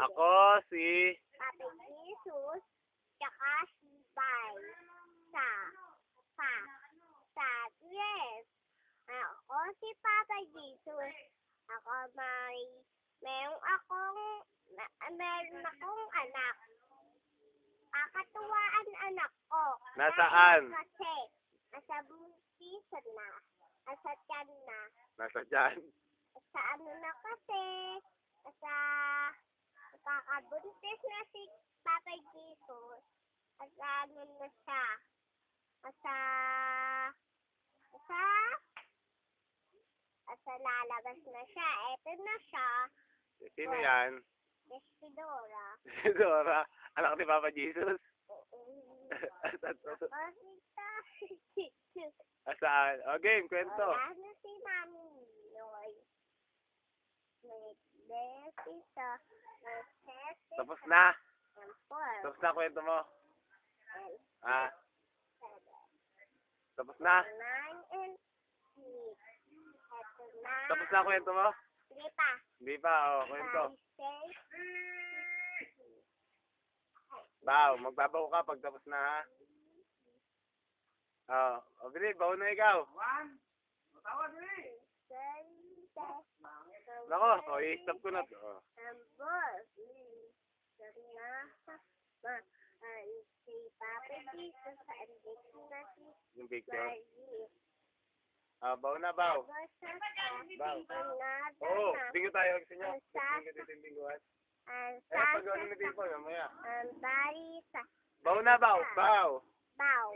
Ako si... Papa Jesus, tsaka si Pai. Yes. Ako si Papa Jesus. Meron akong anak. Kakatuwaan anak ko. Nasaan? Kasi, nasa buntisan na. Nasa tiyan na. Nasa dyan. Sa ano na kasi, nasa kakabuntis na si Papa Jesus. At ano na siya. Lalabas na siya. Eto na siya. Sino yan? Yes, si Dora. Si Dora. Anak ni Papa Jesus. Asaan? O, game, kwento. Wala na si Mami Noy. Tapos na. And 4. Tapos na kwento mo. And Ah, 7. tapos na. 9 and 6. Eto na. Tapos na kwento mo? Sige pa. Hindi pa, o, kwento. 5, 6. Baw, magbabaw ka pag tapos na, ha? O, Billy, baw na ikaw. Nako, o, i-stop ko na to. O. Si Papa Jesus, andito na si Yung picture. Margie. Baw na, baw. Baw. Oo, bingo tayo. Gusto nyo? Gusto nyo dito yung binguhan? Pag ano na dito, mamaya. Barita. Baw na, baw. Baw. Bow.